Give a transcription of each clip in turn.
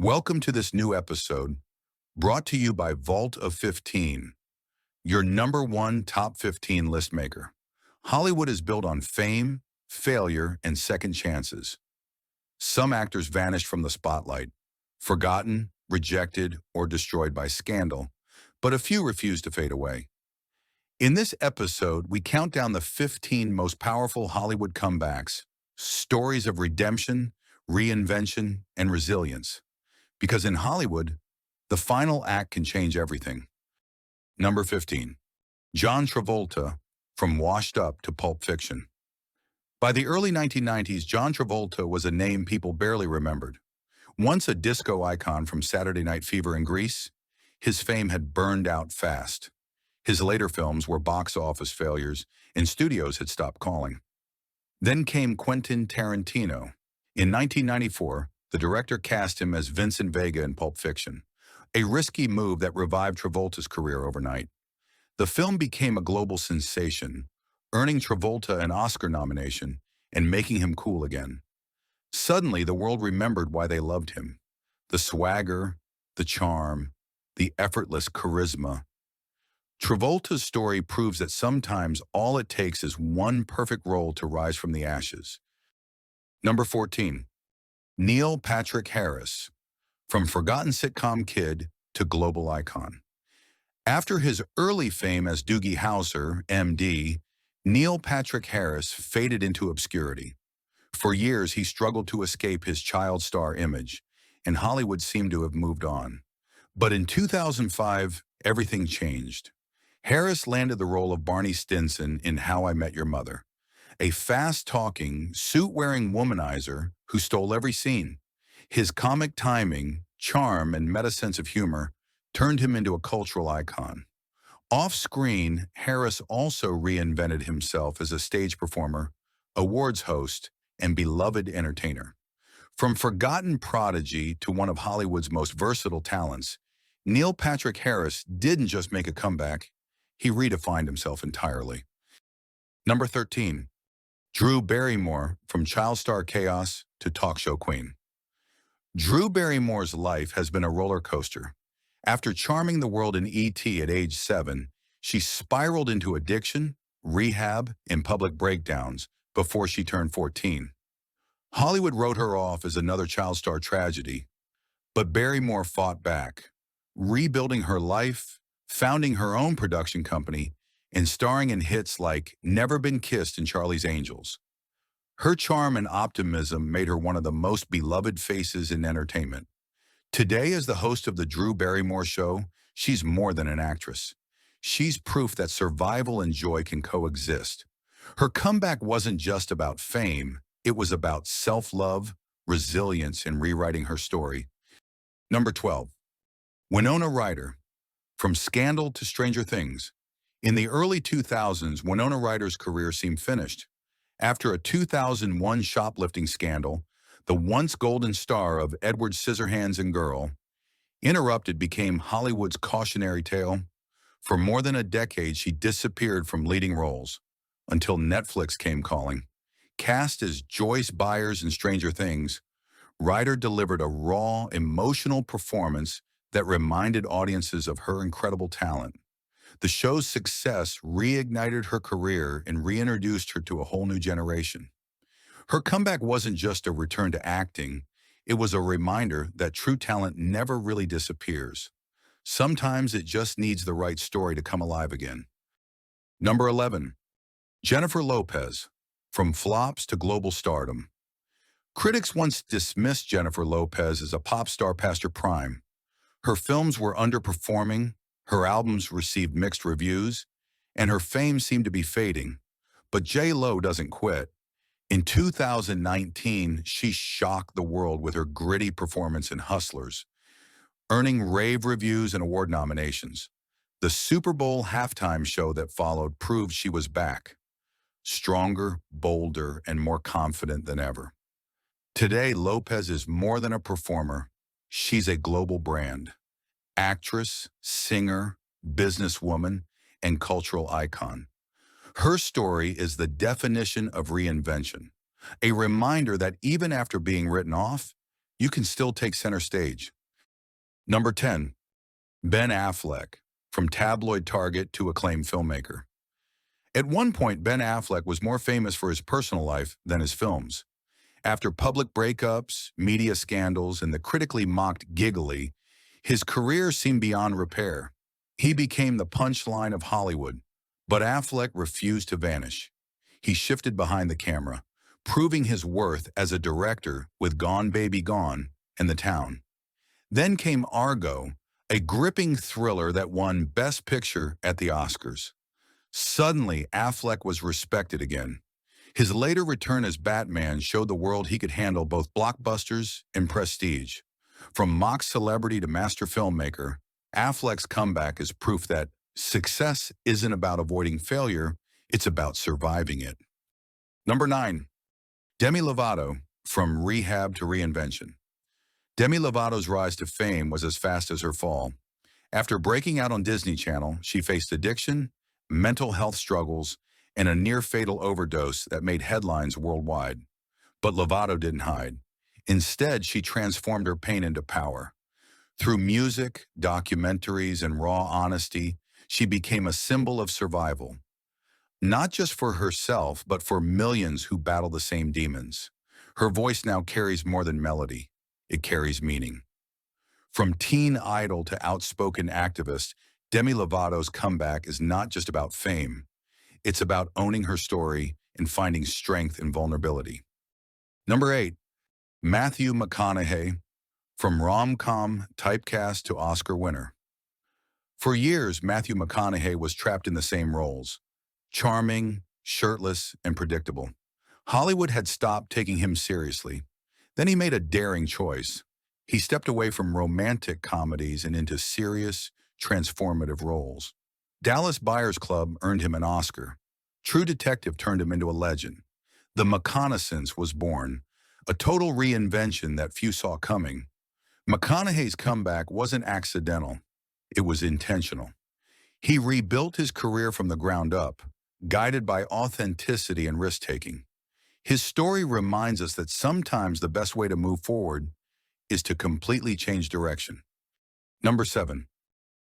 Welcome to this new episode brought to you by Vault of 15, your number one top 15 list maker. Hollywood is built on fame, failure, and second chances. Some actors vanished from the spotlight, forgotten, rejected, or destroyed by scandal, but a few refused to fade away. In this episode, we count down the 15 most powerful Hollywood comebacks, stories of redemption, reinvention, and resilience. Because in Hollywood, the final act can change everything. Number 15. John Travolta, from Washed Up to Pulp Fiction. By the early 1990s, John Travolta was a name people barely remembered. Once a disco icon from Saturday Night Fever in Greece, his fame had burned out fast. His later films were box office failures, and studios had stopped calling. Then came Quentin Tarantino. In 1994, the director cast him as Vincent Vega in Pulp Fiction, a risky move that revived Travolta's career overnight. The film became a global sensation, earning Travolta an Oscar nomination and making him cool again. Suddenly, the world remembered why they loved him: the swagger, the charm, the effortless charisma. Travolta's story proves that sometimes all it takes is one perfect role to rise from the ashes. Number 14. Neil Patrick Harris, from forgotten sitcom kid to global icon. After his early fame as Doogie Howser, MD, Neil Patrick Harris faded into obscurity. For years, he struggled to escape his child star image, and Hollywood seemed to have moved on. But in 2005, everything changed. Harris landed the role of Barney Stinson in How I Met Your Mother, a fast-talking, suit-wearing womanizer who stole every scene. His comic timing, charm, and meta sense of humor turned him into a cultural icon. Off-screen, Harris also reinvented himself as a stage performer, awards host, and beloved entertainer. From forgotten prodigy to one of Hollywood's most versatile talents, Neil Patrick Harris didn't just make a comeback, he redefined himself entirely. Number 13. Drew Barrymore, from child star chaos to talk show queen. Drew Barrymore's life has been a roller coaster. After charming the world in E.T. at age 7, she spiraled into addiction, rehab, and public breakdowns before she turned 14. Hollywood wrote her off as another child star tragedy, but Barrymore fought back, rebuilding her life, founding her own production company, and starring in hits like Never Been Kissed and Charlie's Angels. Her charm and optimism made her one of the most beloved faces in entertainment. Today, as the host of The Drew Barrymore Show, she's more than an actress. She's proof that survival and joy can coexist. Her comeback wasn't just about fame, it was about self-love, resilience, and rewriting her story. Number 12. Winona Ryder, from Scandal to Stranger Things. In the early 2000s, Winona Ryder's career seemed finished. After a 2001 shoplifting scandal, the once golden star of Edward Scissorhands and Girl, Interrupted became Hollywood's cautionary tale. For more than a decade, she disappeared from leading roles, until Netflix came calling. Cast as Joyce Byers in Stranger Things, Ryder delivered a raw, emotional performance that reminded audiences of her incredible talent. The show's success reignited her career and reintroduced her to a whole new generation. Her comeback wasn't just a return to acting, it was a reminder that true talent never really disappears. Sometimes it just needs the right story to come alive again. Number 11. Jennifer Lopez, from flops to global stardom. Critics once dismissed Jennifer Lopez as a pop star past her prime. Her films were underperforming, her albums received mixed reviews, and her fame seemed to be fading. But J.Lo doesn't quit. In 2019, she shocked the world with her gritty performance in Hustlers, earning rave reviews and award nominations. The Super Bowl halftime show that followed proved she was back, stronger, bolder, and more confident than ever. Today, Lopez is more than a performer. She's a global brand. Actress, singer, businesswoman, and cultural icon. Her story is the definition of reinvention, a reminder that even after being written off, you can still take center stage. Number 10. Ben Affleck, from tabloid target to acclaimed filmmaker. At one point, Ben Affleck was more famous for his personal life than his films. After public breakups, media scandals, and the critically mocked giggly, his career seemed beyond repair. He became the punchline of Hollywood, but Affleck refused to vanish. He shifted behind the camera, proving his worth as a director with Gone Baby Gone and The Town. Then came Argo, a gripping thriller that won Best Picture at the Oscars. Suddenly, Affleck was respected again. His later return as Batman showed the world he could handle both blockbusters and prestige. From mock celebrity to master filmmaker, Affleck's comeback is proof that success isn't about avoiding failure, it's about surviving it. Number 9. Demi Lovato, from rehab to reinvention. Demi Lovato's rise to fame was as fast as her fall. After breaking out on Disney Channel, she faced addiction, mental health struggles, and a near-fatal overdose that made headlines worldwide. But Lovato didn't hide. Instead, she transformed her pain into power. Through music, documentaries, and raw honesty, she became a symbol of survival. Not just for herself, but for millions who battle the same demons. Her voice now carries more than melody. It carries meaning. From teen idol to outspoken activist, Demi Lovato's comeback is not just about fame. It's about owning her story and finding strength in vulnerability. Number 8. Matthew McConaughey, from rom-com typecast to Oscar winner. For years, Matthew McConaughey was trapped in the same roles: charming, shirtless, and predictable. Hollywood had stopped taking him seriously. Then he made a daring choice. He stepped away from romantic comedies and into serious, transformative roles. Dallas Buyers Club earned him an Oscar. True Detective turned him into a legend. The McConaissance was born, a total reinvention that few saw coming. McConaughey's comeback wasn't accidental. It was intentional. He rebuilt his career from the ground up, guided by authenticity and risk-taking. His story reminds us that sometimes the best way to move forward is to completely change direction. Number 7.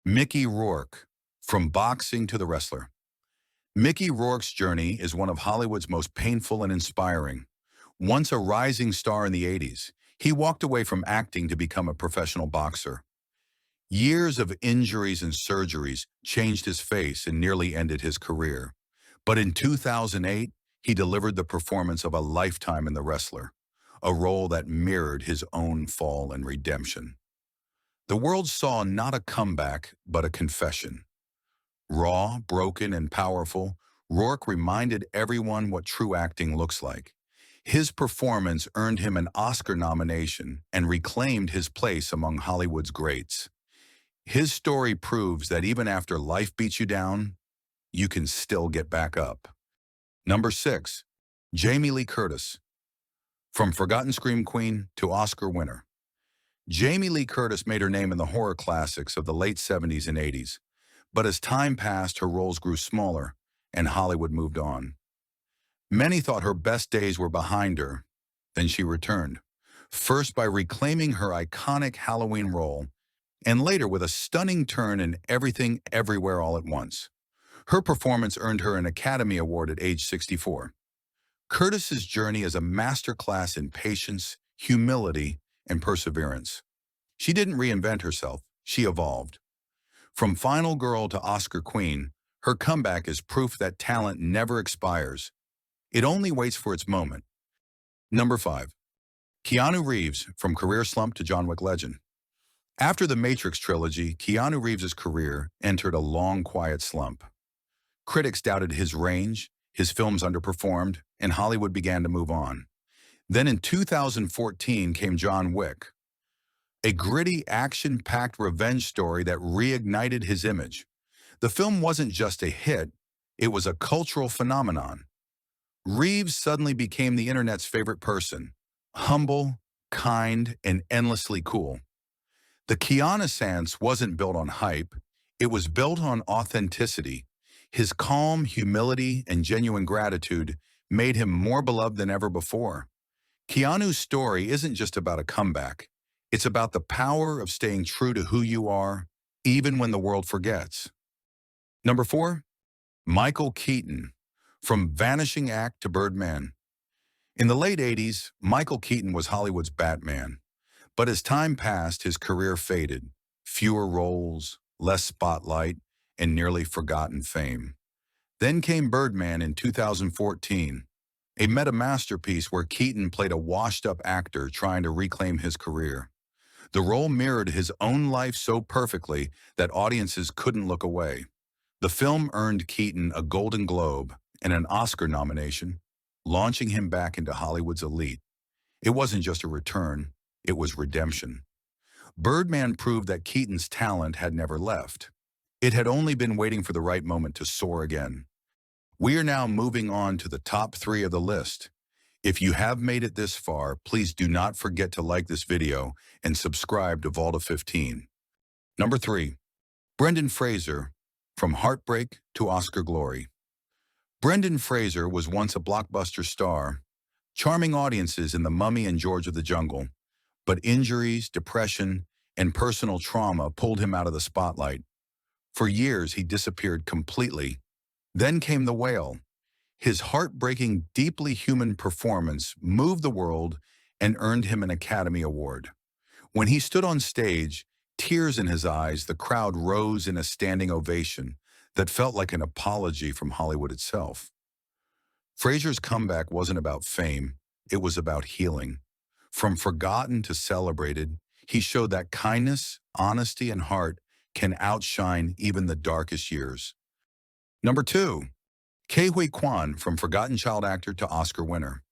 Mickey Rourke, from boxing to the wrestler. Mickey Rourke's journey is one of Hollywood's most painful and inspiring. Once a rising star in the 80s, he walked away from acting to become a professional boxer. Years of injuries and surgeries changed his face and nearly ended his career. But in 2008, he delivered the performance of a lifetime in The Wrestler, a role that mirrored his own fall and redemption. The world saw not a comeback, but a confession. Raw, broken, and powerful, Rourke reminded everyone what true acting looks like. His performance earned him an Oscar nomination and reclaimed his place among Hollywood's greats. His story proves that even after life beats you down, you can still get back up. Number 6. Jamie Lee Curtis, from Forgotten Scream Queen to Oscar winner. Jamie Lee Curtis made her name in the horror classics of the late 70s and 80s. But as time passed, her roles grew smaller, and Hollywood moved on. Many thought her best days were behind her. Then she returned, first by reclaiming her iconic Halloween role, and later with a stunning turn in Everything Everywhere All at Once. Her performance earned her an Academy Award at age 64. Curtis's journey is a masterclass in patience, humility, and perseverance. She didn't reinvent herself, she evolved. From Final Girl to Oscar Queen, her comeback is proof that talent never expires. It only waits for its moment. Number 5. Keanu Reeves, from career slump to John Wick legend. After the Matrix trilogy, Keanu Reeves' career entered a long, quiet slump. Critics doubted his range, his films underperformed, and Hollywood began to move on. Then in 2014 came John Wick, a gritty, action-packed revenge story that reignited his image. The film wasn't just a hit, it was a cultural phenomenon. Reeves suddenly became the internet's favorite person, humble, kind, and endlessly cool. The Keanu-sance wasn't built on hype, it was built on authenticity. His calm, humility, and genuine gratitude made him more beloved than ever before. Keanu's story isn't just about a comeback. It's about the power of staying true to who you are, even when the world forgets. Number 4, Michael Keaton, from Vanishing Act to Birdman. In the late 80s, Michael Keaton was Hollywood's Batman. But as time passed, his career faded. Fewer roles, less spotlight, and nearly forgotten fame. Then came Birdman in 2014, a meta masterpiece where Keaton played a washed-up actor trying to reclaim his career. The role mirrored his own life so perfectly that audiences couldn't look away. The film earned Keaton a Golden Globe and an Oscar nomination, launching him back into Hollywood's elite. It wasn't just a return, it was redemption. Birdman proved that Keaton's talent had never left. It had only been waiting for the right moment to soar again. We are now moving on to the top 3 of the list. If you have made it this far, please do not forget to like this video and subscribe to Vault of 15. Number 3, Brendan Fraser, from heartbreak to Oscar glory. Brendan Fraser was once a blockbuster star, charming audiences in The Mummy and George of the Jungle, but injuries, depression, and personal trauma pulled him out of the spotlight. For years, he disappeared completely. Then came The Whale. His heartbreaking, deeply human performance moved the world and earned him an Academy Award. When he stood on stage, tears in his eyes, the crowd rose in a standing ovation that felt like an apology from Hollywood itself. Fraser's comeback wasn't about fame, it was about healing. From forgotten to celebrated, he showed that kindness, honesty, and heart can outshine even the darkest years. Number 2, Huy Quan, from forgotten child actor to Oscar winner.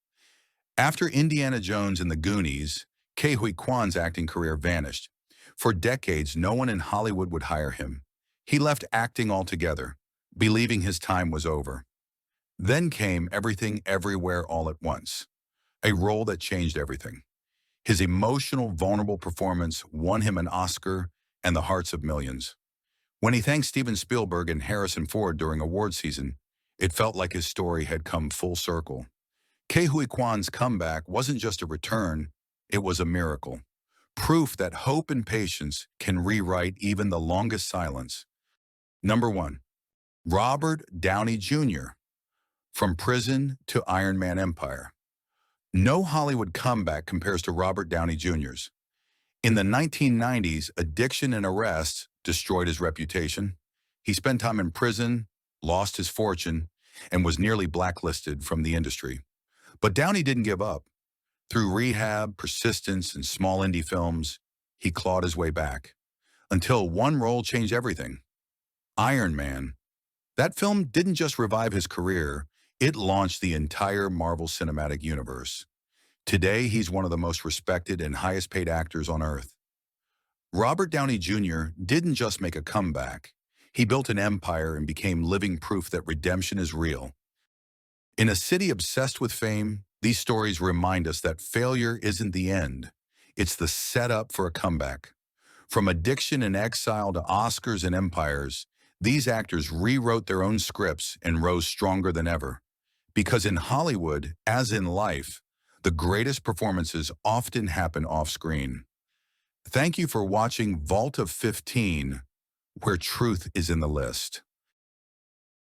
After Indiana Jones and the Goonies, Huy Quan's acting career vanished. For decades, no one in Hollywood would hire him. He left acting altogether, believing his time was over. Then came Everything Everywhere All at Once, a role that changed everything. His emotional, vulnerable performance won him an Oscar and the hearts of millions. When he thanked Steven Spielberg and Harrison Ford during award season, it felt like his story had come full circle. Huy Quan's comeback wasn't just a return, it was a miracle. Proof that hope and patience can rewrite even the longest silence. Number 1, Robert Downey Jr., from Prison to Iron Man Empire. No Hollywood comeback compares to Robert Downey Jr.'s. In the 1990s, addiction and arrests destroyed his reputation. He spent time in prison, lost his fortune, and was nearly blacklisted from the industry. But Downey didn't give up. Through rehab, persistence, and small indie films, he clawed his way back. Until one role changed everything. Iron Man. That film didn't just revive his career, it launched the entire Marvel Cinematic Universe. Today, he's one of the most respected and highest paid actors on Earth. Robert Downey Jr. didn't just make a comeback. He built an empire and became living proof that redemption is real. In a city obsessed with fame, these stories remind us that failure isn't the end. It's the setup for a comeback. From addiction and exile to Oscars and empires, these actors rewrote their own scripts and rose stronger than ever. Because in Hollywood, as in life, the greatest performances often happen off-screen. Thank you for watching Vault of 15, where truth is in the list.